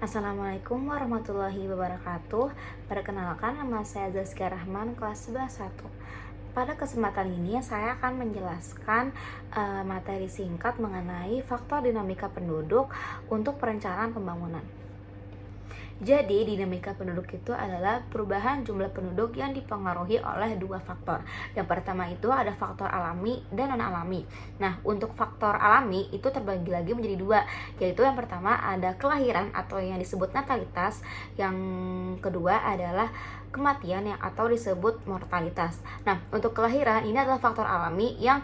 Assalamualaikum warahmatullahi wabarakatuh. Perkenalkan, nama saya Zaskia Rahman, kelas 11-1. Pada kesempatan ini saya akan menjelaskan materi singkat mengenai faktor dinamika penduduk untuk perencanaan pembangunan. Jadi, dinamika penduduk itu adalah perubahan jumlah penduduk yang dipengaruhi oleh dua faktor. Yang pertama itu ada faktor alami dan non-alami. Nah, untuk faktor alami itu terbagi lagi menjadi dua, yaitu yang pertama ada kelahiran atau yang disebut natalitas, yang kedua adalah kematian yang atau disebut mortalitas. Nah, untuk kelahiran ini adalah faktor alami yang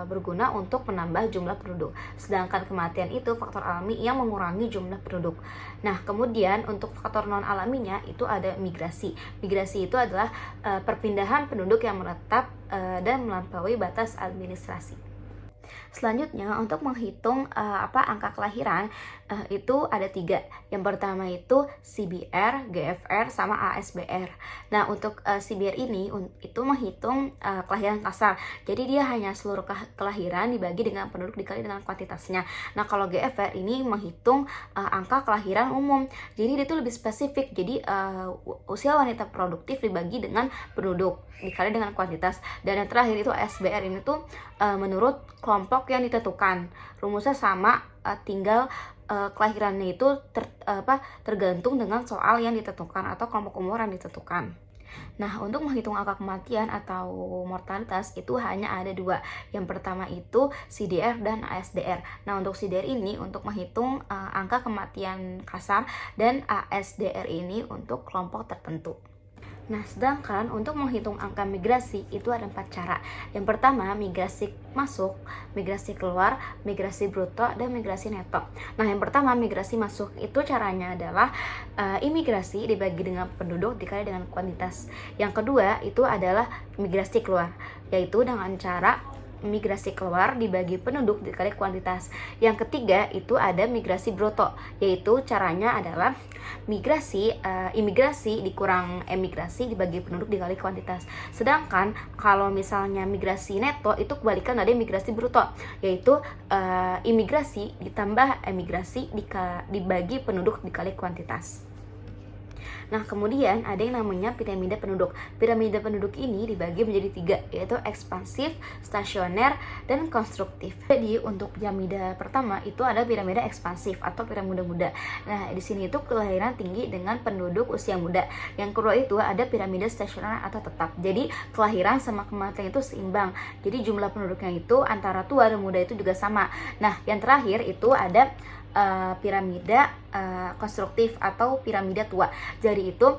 berguna untuk menambah jumlah penduduk. Sedangkan kematian itu faktor alami yang mengurangi jumlah penduduk. Nah, kemudian untuk faktor non alaminya itu ada migrasi. Migrasi itu adalah perpindahan penduduk yang menetap dan melampaui batas administrasi. Selanjutnya, untuk menghitung angka kelahiran itu ada tiga. Yang pertama itu CBR, GFR, sama ASBR. Nah, untuk CBR ini itu menghitung kelahiran kasar. Jadi dia hanya seluruh kelahiran dibagi dengan penduduk dikali dengan kuantitasnya. Nah, kalau GFR ini menghitung angka kelahiran umum. Jadi dia itu lebih spesifik. Jadi usia wanita produktif dibagi dengan penduduk dikali dengan kuantitas. Dan yang terakhir itu ASBR ini tuh menurut kelompok yang ditentukan. Rumusnya sama, tinggal kelahirannya itu tergantung dengan soal yang ditentukan atau kelompok umur yang ditentukan. Nah, untuk menghitung angka kematian atau mortalitas itu hanya ada dua. Yang pertama itu CDR dan ASDR. Nah, untuk CDR ini untuk menghitung angka kematian kasar, dan ASDR ini untuk kelompok tertentu. Nah, sedangkan untuk menghitung angka migrasi itu ada 4 cara. Yang pertama, migrasi masuk, migrasi keluar, migrasi bruto, dan migrasi neto. Nah, yang pertama, migrasi masuk itu caranya adalah imigrasi dibagi dengan penduduk dikali dengan kuantitas. Yang kedua, itu adalah migrasi keluar, yaitu dengan cara migrasi keluar dibagi penduduk dikali kuantitas. Yang ketiga itu ada migrasi bruto, yaitu caranya adalah imigrasi dikurang emigrasi dibagi penduduk dikali kuantitas. Sedangkan kalau misalnya migrasi neto itu kebalikan dari migrasi bruto, yaitu imigrasi ditambah emigrasi dibagi penduduk dikali kuantitas. Nah, kemudian ada yang namanya piramida penduduk. Piramida penduduk ini dibagi menjadi 3, yaitu ekspansif, stasioner, dan konstruktif. Jadi, untuk piramida pertama itu ada piramida ekspansif atau piramida muda. Nah, di sini itu kelahiran tinggi dengan penduduk usia muda. Yang kedua itu ada piramida stasioner atau tetap. Jadi, kelahiran sama kematian itu seimbang. Jadi, jumlah penduduknya itu antara tua dan muda itu juga sama. Nah, yang terakhir itu ada piramida konstruktif atau piramida tua. Jadi itu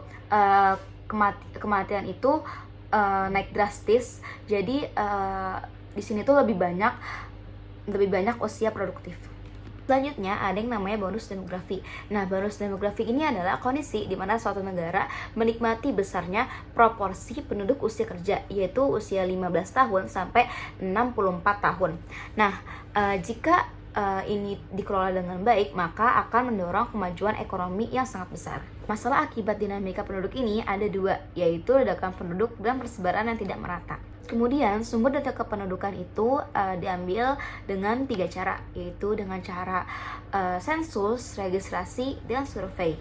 kematian itu naik drastis. Jadi di sini tuh lebih banyak usia produktif. Selanjutnya ada yang namanya bonus demografi. Nah, bonus demografi ini adalah kondisi di mana suatu negara menikmati besarnya proporsi penduduk usia kerja, yaitu usia 15 tahun sampai 64 tahun. Nah, jika ini dikelola dengan baik, maka akan mendorong kemajuan ekonomi yang sangat besar. Masalah akibat dinamika penduduk ini ada dua, yaitu ledakan penduduk dan persebaran yang tidak merata. Kemudian sumber data kependudukan itu diambil dengan 3 cara, yaitu dengan cara sensus, registrasi, dan survei.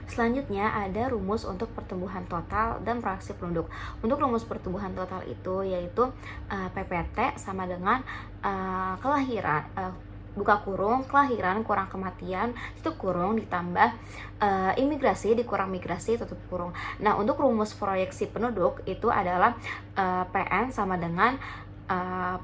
Selanjutnya ada rumus untuk pertumbuhan total dan proyeksi penduduk. Untuk rumus pertumbuhan total itu yaitu PPT sama dengan kelahiran buka kurung kelahiran kurang kematian tutup kurung ditambah imigrasi dikurang migrasi tutup kurung. Nah, untuk rumus proyeksi penduduk itu adalah PN sama dengan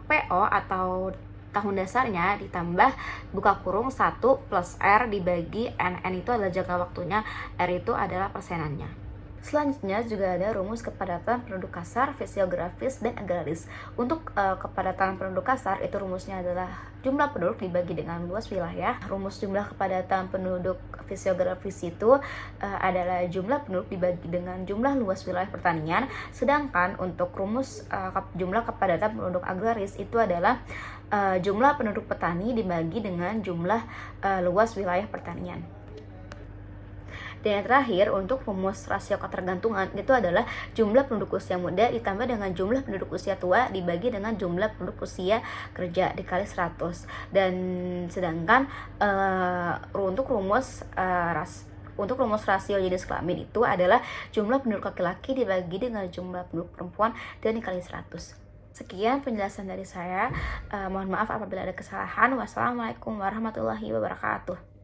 PO atau tahun dasarnya ditambah buka kurung 1 plus R dibagi NN itu adalah jangka waktunya, R itu adalah persenannya. Selanjutnya juga ada rumus kepadatan penduduk kasar, fisiografis, dan agraris. Untuk kepadatan penduduk kasar itu rumusnya adalah jumlah penduduk dibagi dengan luas wilayah. Rumus jumlah kepadatan penduduk fisiografis itu adalah jumlah penduduk dibagi dengan jumlah luas wilayah pertanian. Sedangkan untuk rumus jumlah kepadatan penduduk agraris itu adalah jumlah penduduk petani dibagi dengan jumlah luas wilayah pertanian. Dan yang terakhir, untuk rumus rasio ketergantungan itu adalah jumlah penduduk usia muda ditambah dengan jumlah penduduk usia tua dibagi dengan jumlah penduduk usia kerja dikali 100. Dan sedangkan untuk rumus rasio jenis kelamin itu adalah jumlah penduduk laki-laki dibagi dengan jumlah penduduk perempuan dan dikali 100. Sekian penjelasan dari saya. Mohon maaf apabila ada kesalahan. Wassalamualaikum warahmatullahi wabarakatuh.